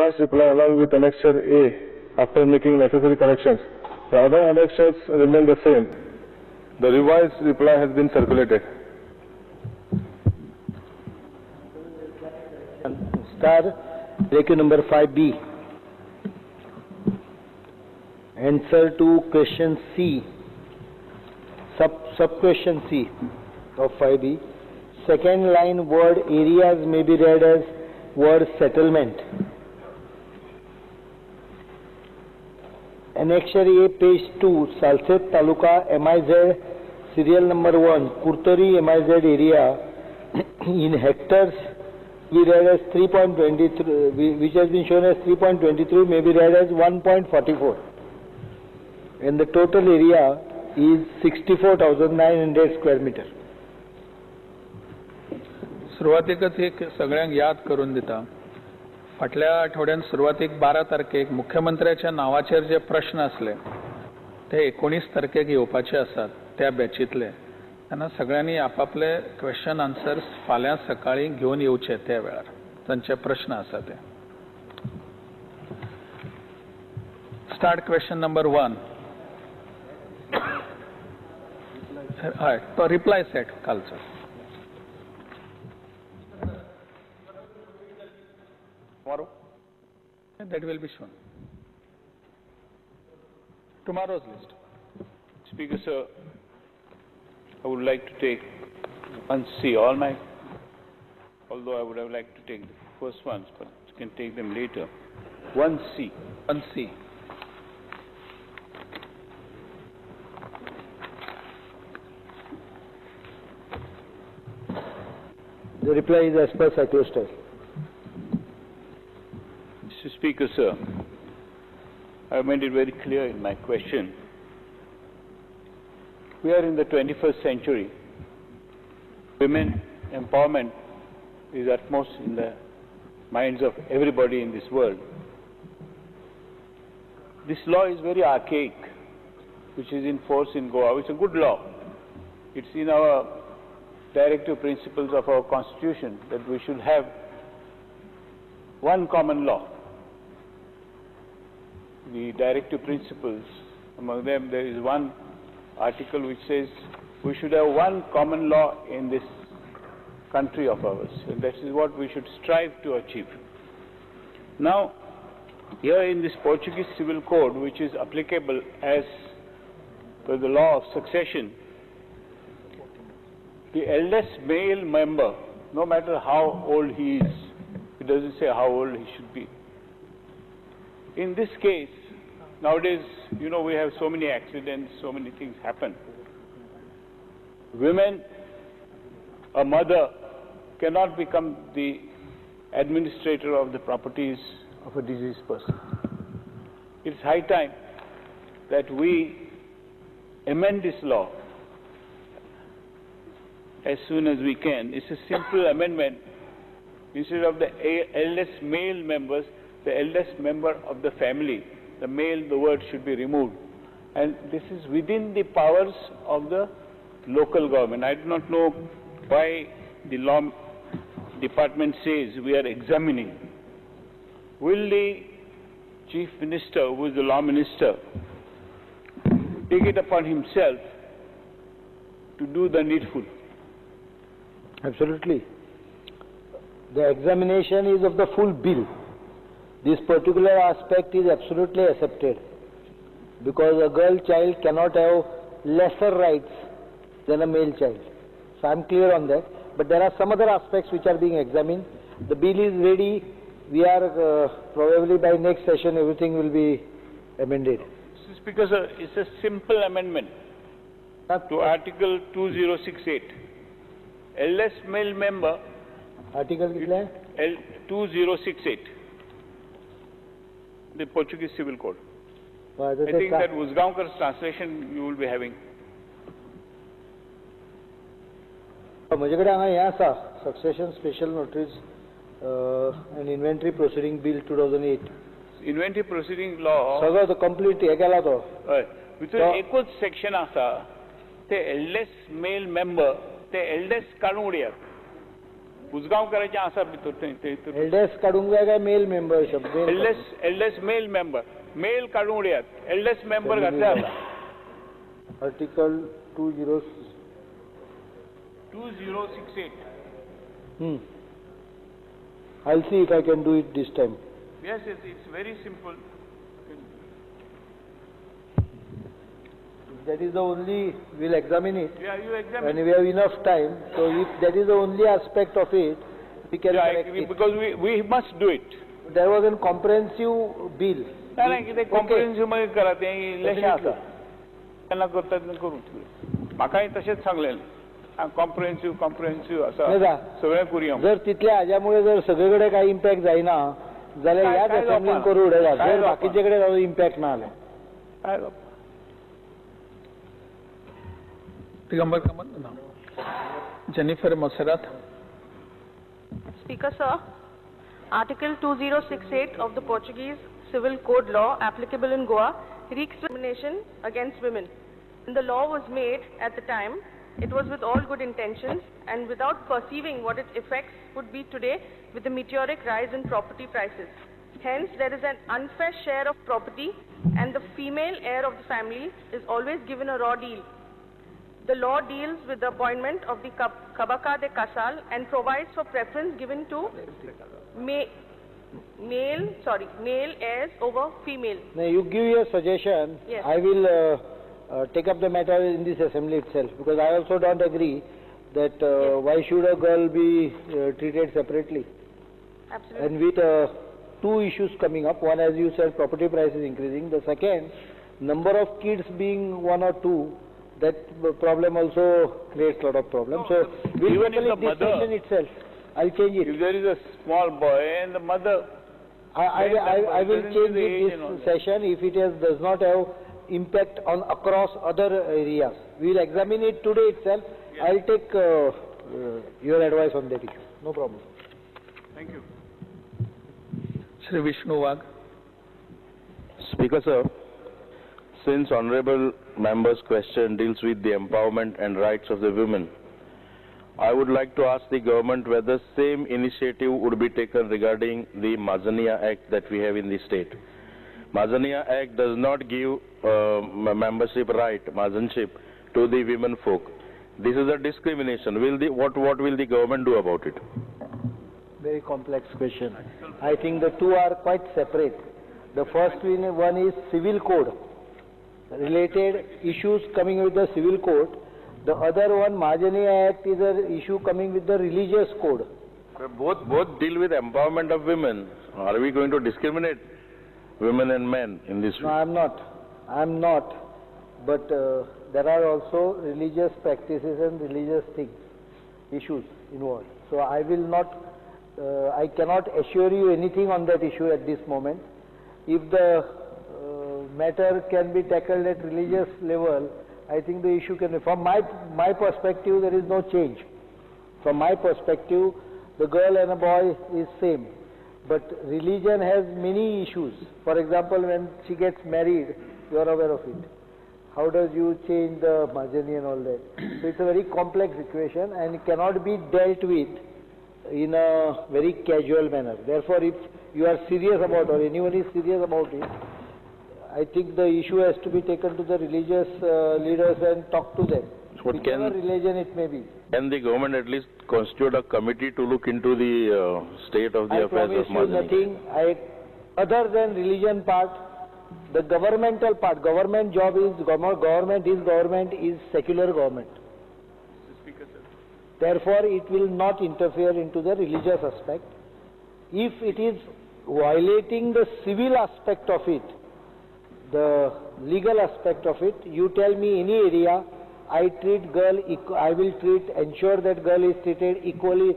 authorized reply along with annexure A after making necessary corrections. The other annexures remain the same. The revised reply has been circulated. Star, Q number 5B. Answer to question C. Sub question C of 5B. Second line word areas may be read as word settlement. Annexure A, page 2, Salset Taluka, MIZ, serial number 1, Kurtari MIZ area in hectares we read as 3.23, which has been shown as 3.23, may be read as 1.44. And the total area is 64,900 square meter. सुरुवातीकच एक सगळ्यांक याद करून दिता. फाटल्या आठवड्यात सुरुवातीक 12 तारखेक मुख्यमंत्र्याच्या नावाचेर जे प्रश्न असले ते 19 तारखेक येवपाचे आसात त्या बॅचीतले. तेन्ना सगळ्यांनी आपापले क्वेश्चन आन्सर्स फाल्यां सकाळी घेवन येवचे त्या वेळार तांचे प्रश्न आसा ते. Start question number 1. हय, तो रिप्लाय सेट कालचो. Tomorrow? That will be shown. Tomorrow's list. Speaker, sir, I would like to take 1C, although I would have liked to take the first ones, but you can take them later. 1C. 1C. The reply is as per cyclostyle. Mr. Speaker, sir, I have made it very clear in my question. We are in the 21st century. Women empowerment is utmost in the minds of everybody in this world. This law is very archaic, which is in force in Goa. It's a good law. It's in our directive principles of our constitution that we should have one common law. The directive principles, among them there is one article which says we should have one common law in this country of ours, and that is what we should strive to achieve. Now, here in this Portuguese Civil Code, which is applicable as per the law of succession, the eldest male member, no matter how old he is, it doesn't say how old he should be. In this case, nowadays, we have so many accidents, so many things happen. Women, a mother, cannot become the administrator of the properties of a deceased person. It's high time that we amend this law as soon as we can. It's a simple amendment. Instead of the eldest male members, the eldest member of the family, the male, the word should be removed. And this is within the powers of the local government. I do not know why the law department says we are examining. Will the chief minister, who is the law minister, take it upon himself to do the needful? Absolutely. The examination is of the full bill. This particular aspect is absolutely accepted, because a girl child cannot have lesser rights than a male child. So I am clear on that. But there are some other aspects which are being examined. The bill is ready. We are probably by next session everything will be amended. This is because it's a simple amendment to Article 2068. Eldest male member. Article kitla hai? 2068. The Portuguese Civil Code. I think that Uzgaonkar's translation you will be having. माझ्याकडे हांगा हें आसा, succession special notice and inventory proceeding bill 2008. Inventory proceeding law सगळो तो complete हे केला तो. हय, भितर एकूच सेक्शन आसा ते एल्डेस्ट मेल मेंबर ते एल्डेस्ट काडून उडयात. उजगांवकाराचें आसा भितर थंय एल्डेस्ट काडूंक जाय काय मेल मेंबर शब्द एल्डेस्ट मेल मेंबर मेल काडून उडयात एल्डेस्ट मेंबर घातले जाता article 2068 I'll see if I can do it this time. Yes, it's very simple. That is the only, we'll examine it. Yeah, you examine. And we have enough time, so if that is the only aspect of it, we can correct it. Because we must do it. There was a comprehensive bill. नाही कितें comprehensive मध्ये करा ते election आसा त्यांना करतात करून म्हाकाय तशेंच सांगलेलें comprehensive आसा सगळें करुया जर तितल्या हाज्यामुळे जर सगळे कडेन काही इम्पॅक्ट जायना जाल्यार ह्याच असेंब्लीन करून उडयता जर बाकीचे कडेन ताजो इम्पॅक्ट ना जाल्यार दिगंबर कामत ना Jennifer मोसेरात Speaker sir, Article 2068 of the Portuguese Civil Code law applicable in Goa reeks discrimination against women. When the law was made at the time, it was with all good intentions and without perceiving what its effects would be today with the meteoric rise in property prices. Hence, there is an unfair share of property and the female heir of the family is always given a raw deal. The law deals with the appointment of the Kabaka de Casal and provides for preference given to male heirs over female. Now you give your suggestion. Yes. I will take up the matter in this assembly itself because I also don't agree that Yes. why should a girl be treated separately? Absolutely. And with two issues coming up, one as you said property price is increasing, the second number of kids being one or two, that problem also creates a lot of problems. So we will even if the this mother session itself, I'll change it. if there is a small boy and the mother I will change it this session if it does not have impact on across other areas. We will examine it today itself. Yes. I'll take your advice on that issue. No problem. Thank you. Shri Vishnu Wag. Speaker sir, since honorable member's question deals with the empowerment and rights of the women, I would like to ask the government whether same initiative would be taken regarding the Mazania Act that we have in the state. Mazania Act does not give membership right, Mazanship, to the women folk. This is a discrimination. What will the government do about it? Very complex question. I think the two are quite separate. The first one is civil code, related issues coming with the civil code. The other one, Mazania Act, is an issue coming with the religious code. Both deal with empowerment of women. Are we going to discriminate women and men in this way? No, I'm not. But there are also religious practices and religious things, issues involved. So I will not, I cannot assure you anything on that issue at this moment. If the matter can be tackled at religious level, I think the issue can be. From my perspective, there is no change. From my perspective, the girl and a boy is same. But religion has many issues. For example, when she gets married, you are aware of it. How does you change the Mazani and all that? So it's a very complex equation and it cannot be dealt with in a very casual manner. Therefore, if you are serious about or anyone is serious about it, I think the issue has to be taken to the religious leaders and talk to them. Whichever religion it may be. Can the government at least constitute a committee to look into the state of the affairs of Mazani? I promise you nothing. Other than religion part, the governmental part, government job is government is secular government. Therefore, it will not interfere into the religious aspect. If it is violating the civil aspect of it, the legal aspect of it, you tell me any area, I will ensure that girl is treated equally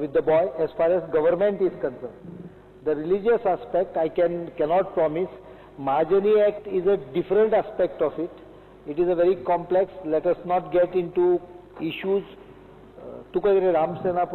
with the boy as far as government is concerned. The religious aspect I cannot promise. Mazani Act is a different aspect of it. It is a very complex. Let us not get into issues. Ram Sena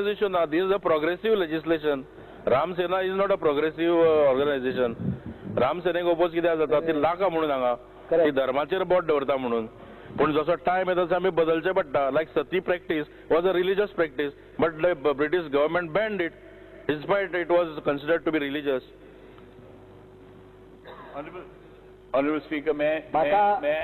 issue now. This is a progressive legislation. Ram Sena is not a progressive organization. Ram Sena oppose कित्याक जाता ती लाका म्हणून हांगा ती धर्माचेर boat दवरता म्हणून पण जसो टाइम येता तसो आमी बदलचे पडटा. Like sati practice was a religious practice, but the British government banned it despite it was considered to be religious. Honorable Speaker, may I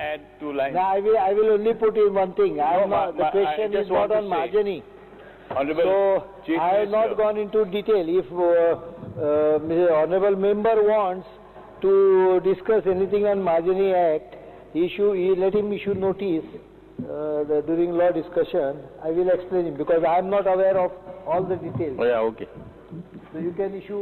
add 2 lines? No, I will only put in one thing. The question is not on margini. Honorable So I have not gone into detail. If honorable member wants to discuss anything on Margini Act, let him issue notice during law discussion. I will explain him because I am not aware of all the details. Oh, yeah, okay. So you can issue.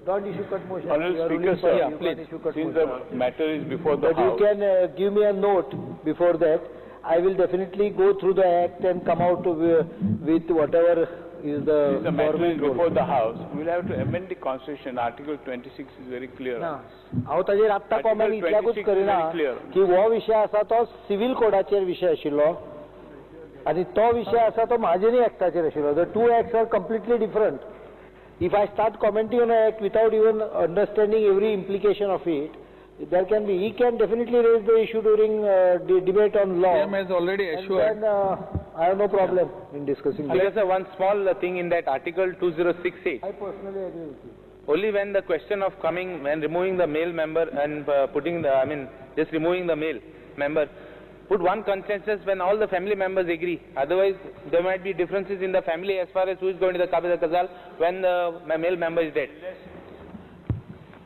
Don't issue cut motion. Honorable Speaker, sir, please, since the matter is before the House. But you can give me a note before that. I will definitely go through the act and come out with whatever is the. Since the matter is before the House, we will have to amend the Constitution. Article 26 is very clear. हांव ताजेर आत्ता comment इतल्याकूच करिना की हो विशय आसा तो civil कोडाचेर विशय आशिल्लो आनी तो विशय आसा तो मार्जिनी एक्टाचेर आशिल्लो. The two acts are completely different. If I start commenting on an act without even understanding every implication of it, there can be. He can definitely raise the issue during the debate on law. CM has already assured. And then I have no problem in discussing. There's one small thing in that Article 2068. I personally agree with you. Only when the question of when removing the male member and just removing the male member, put one consensus when all the family members agree. Otherwise, there might be differences in the family as far as who is going to the Kabila Kazal when the male member is dead.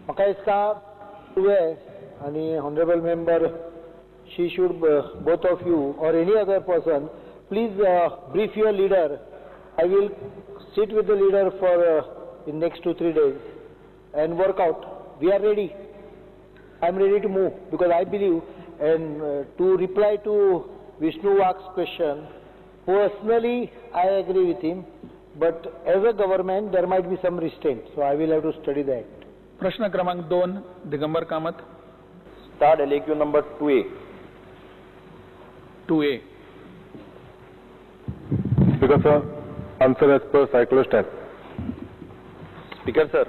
म्हाका दिसता आणि honorable member, she should, both of you or any other person, please brief your leader. I will sit with the leader for in next 2-3 days and work out. We are ready. I am ready to move because I believe. And to reply to Vishnu Vak's question, personally I agree with him, but as a government there might be some restraint, so I will have to study the act. प्रश्न क्रमांक 2 Digambar Kamat. Start LAQ number 2A. 2A. Speaker sir, answer as per cyclist type. Speaker sir,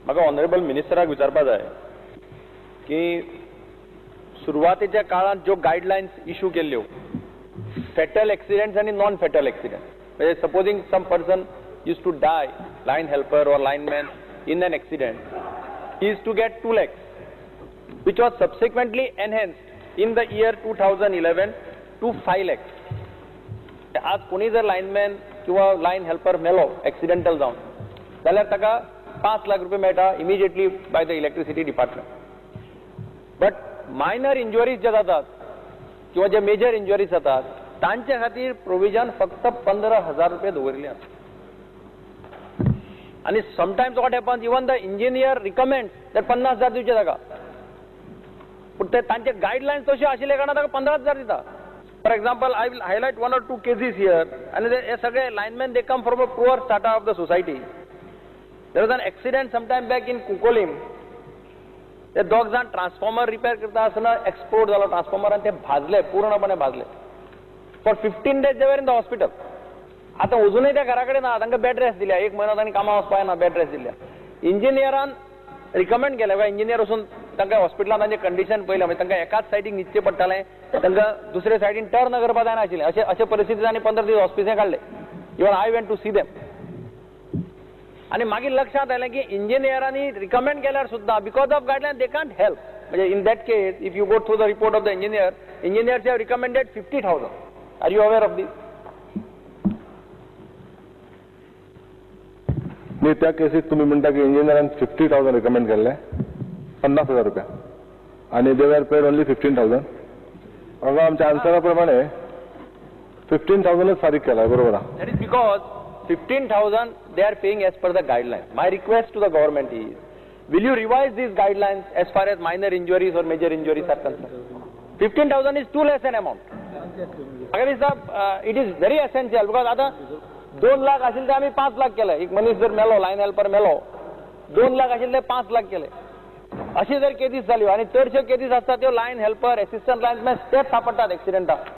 म्हाका honourable मिनिस्टराक विचारपा जाय की सुरवातेच्या काळात ज्यो गायडलायन्स इश्यू केल्ल्यो फॅटल एक्सिडेंट्स आणि नॉन फॅटल एक्सिडेंट, म्हणजे supposing some person use to die, line helper और lineman in an accident, he is to get 2 lakhs, which was subsequently enhanced in the year 2011 to 5 lakhs. आज कोणी जर लाइनमॅन किंवा line helper मेलो accidental जावन जाल्यार ताका 5 लाख रुपये मेळटा immediately by the electricity department. But minor injuries जे जातात किंवा जे मेजर इंजुरीज जातात तांचे खातीर प्रोविजन फक्त 15,000 रुपये दवरले आसा. आणि sometimes what happens, even the engineer recommends that 50,000 दिवचे ताका, पूण ते तांचे गायडलायन्स तशे आशिल्ले कारणान ताका 15,000 दिता. For example, I will highlight 1 or 2 cases here, and हे सगळे lineman they come from a poor strata of the society. There was an accident sometime back in Cuncolim. ते दोग जाण ट्रान्सफॉर्मर रिपेअर करता आसतना एक्सप्लोड जालो ट्रान्सफॉर्मर आनी ते भाजले, पूर्णपणे भाजले. For 15 days they were in the hospital. आता अजूनही त्या घराकडे ना, तांकां बेड रेस्ट दिल्या, 1 महिना तांणी कामां वचपाक ना, बेड रेस्ट दिल्या. इंजिनियरान रिकमेंड केलें काय इंजिनियर वचून तांकां हॉस्पिटलांत तांचें कंडिशन पळयलें, म्हणजे तांकां एकाच सायडीक न्हिदचें पडटालें, तांकां दुसरे सायडीन टर्न करपाक जायना आशिल्लें. अशे परिस्थितींत तांणी 15 दीस हॉस्पिटलांत काडले. Even I went to see them. आणि मागीर लक्षात आयलें की इंजिनियरांनी रिकमेंड केल्यार सुद्दां because of guideline they can't help. म्हणजे in that case if you go through the report of the engineers have recommended 50,000. Are you aware of this? मी त्या केसीत तुम्ही म्हणता की इंजिनियरांनी 50,000 रिकमेंड केले, 50,000 रुपया, आणि दे वर पेड ओनली 15,000. हांगा आमच्या आन्सराप्रमाणे 15,000च फारीक केला, बरोबर? That is because 15,000 they are paying as per the guidelines. My request to the government is, will you revise these guidelines as far as minor injuries or major injuries are concerned? 15,000 is too less an amount. Agari sahab, it is very essential because आता 2 लाख असेल तर आम्ही 5 लाख केलं. एक मनीस जर मेलो, line helper मेलो, 2 लाख असेल तर 5 लाख केले. अशी जर केसीस झाली आणि चडशे केसीस असतात ते लाइन हेल्पर, असिस्टंट लाइनमॅन तेच सापडतात एक्सिडेंटाक.